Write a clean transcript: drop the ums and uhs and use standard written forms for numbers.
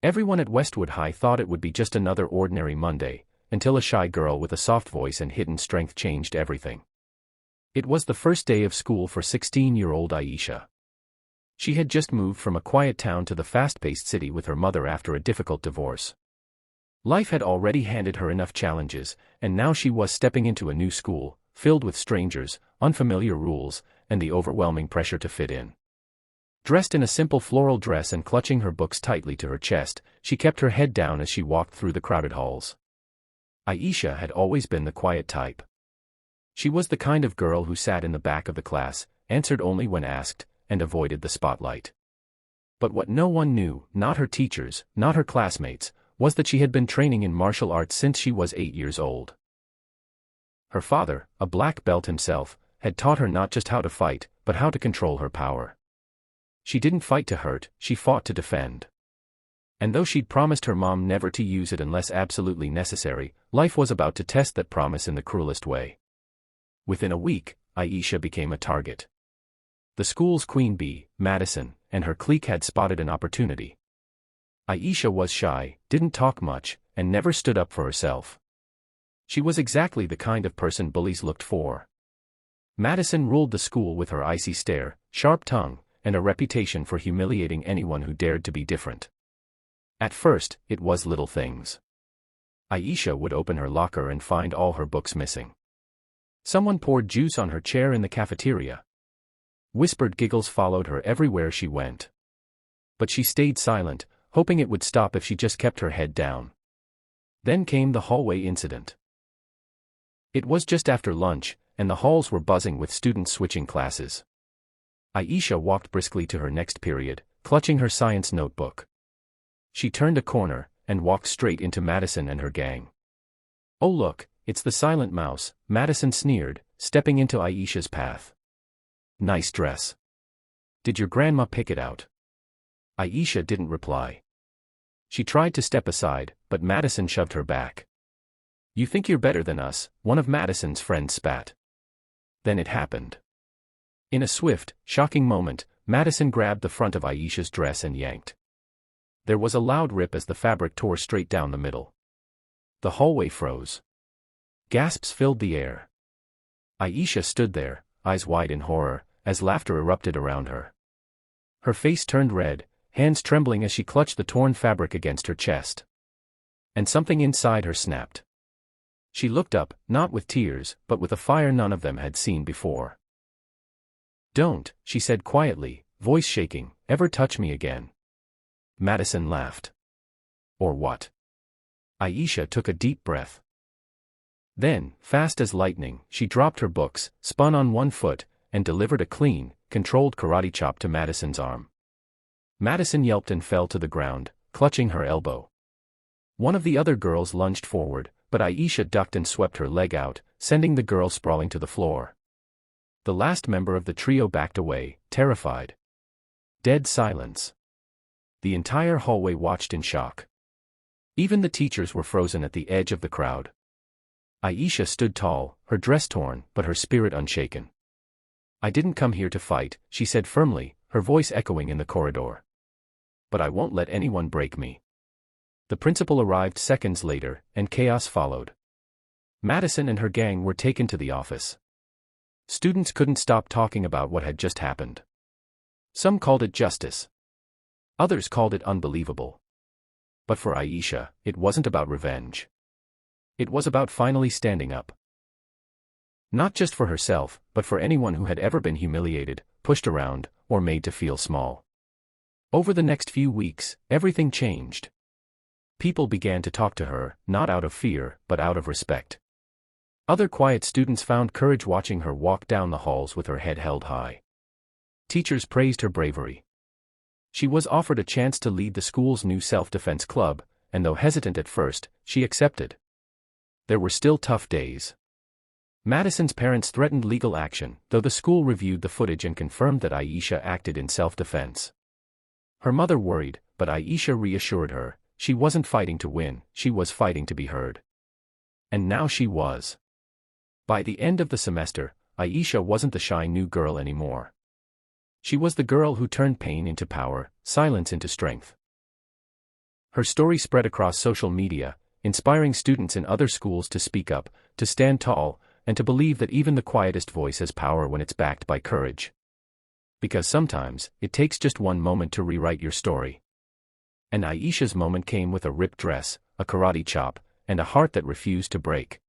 Everyone at Westwood High thought it would be just another ordinary Monday, until a shy girl with a soft voice and hidden strength changed everything. It was the first day of school for 16-year-old Aisha. She had just moved from a quiet town to the fast-paced city with her mother after a difficult divorce. Life had already handed her enough challenges, and now she was stepping into a new school, filled with strangers, unfamiliar rules, and the overwhelming pressure to fit in. Dressed in a simple floral dress and clutching her books tightly to her chest, she kept her head down as she walked through the crowded halls. Aisha had always been the quiet type. She was the kind of girl who sat in the back of the class, answered only when asked, and avoided the spotlight. But what no one knew, not her teachers, not her classmates, was that she had been training in martial arts since she was 8 years old. Her father, a black belt himself, had taught her not just how to fight, but how to control her power. She didn't fight to hurt, she fought to defend. And though she'd promised her mom never to use it unless absolutely necessary, life was about to test that promise in the cruelest way. Within a week, Aisha became a target. The school's queen bee, Madison, and her clique had spotted an opportunity. Aisha was shy, didn't talk much, and never stood up for herself. She was exactly the kind of person bullies looked for. Madison ruled the school with her icy stare, sharp tongue, and a reputation for humiliating anyone who dared to be different. At first, it was little things. Aisha would open her locker and find all her books missing. Someone poured juice on her chair in the cafeteria. Whispered giggles followed her everywhere she went. But she stayed silent, hoping it would stop if she just kept her head down. Then came the hallway incident. It was just after lunch, and the halls were buzzing with students switching classes. Aisha walked briskly to her next period, clutching her science notebook. She turned a corner, and walked straight into Madison and her gang. "Oh look, it's the silent mouse," Madison sneered, stepping into Aisha's path. "Nice dress. Did your grandma pick it out?" Aisha didn't reply. She tried to step aside, but Madison shoved her back. "You think you're better than us," one of Madison's friends spat. Then it happened. In a swift, shocking moment, Madison grabbed the front of Aisha's dress and yanked. There was a loud rip as the fabric tore straight down the middle. The hallway froze. Gasps filled the air. Aisha stood there, eyes wide in horror, as laughter erupted around her. Her face turned red, hands trembling as she clutched the torn fabric against her chest. And something inside her snapped. She looked up, not with tears, but with a fire none of them had seen before. "Don't," she said quietly, voice shaking, "ever touch me again." Madison laughed. "Or what?" Aisha took a deep breath. Then, fast as lightning, she dropped her books, spun on one foot, and delivered a clean, controlled karate chop to Madison's arm. Madison yelped and fell to the ground, clutching her elbow. One of the other girls lunged forward, but Aisha ducked and swept her leg out, sending the girl sprawling to the floor. The last member of the trio backed away, terrified. Dead silence. The entire hallway watched in shock. Even the teachers were frozen at the edge of the crowd. Aisha stood tall, her dress torn, but her spirit unshaken. "I didn't come here to fight," she said firmly, her voice echoing in the corridor. "But I won't let anyone break me." The principal arrived seconds later, and chaos followed. Madison and her gang were taken to the office. Students couldn't stop talking about what had just happened. Some called it justice. Others called it unbelievable. But for Aisha, it wasn't about revenge. It was about finally standing up. Not just for herself, but for anyone who had ever been humiliated, pushed around, or made to feel small. Over the next few weeks, everything changed. People began to talk to her, not out of fear, but out of respect. Other quiet students found courage watching her walk down the halls with her head held high. Teachers praised her bravery. She was offered a chance to lead the school's new self-defense club, and though hesitant at first, she accepted. There were still tough days. Madison's parents threatened legal action, though the school reviewed the footage and confirmed that Aisha acted in self-defense. Her mother worried, but Aisha reassured her, she wasn't fighting to win, she was fighting to be heard. And now she was. By the end of the semester, Aisha wasn't the shy new girl anymore. She was the girl who turned pain into power, silence into strength. Her story spread across social media, inspiring students in other schools to speak up, to stand tall, and to believe that even the quietest voice has power when it's backed by courage. Because sometimes, it takes just one moment to rewrite your story. And Aisha's moment came with a ripped dress, a karate chop, and a heart that refused to break.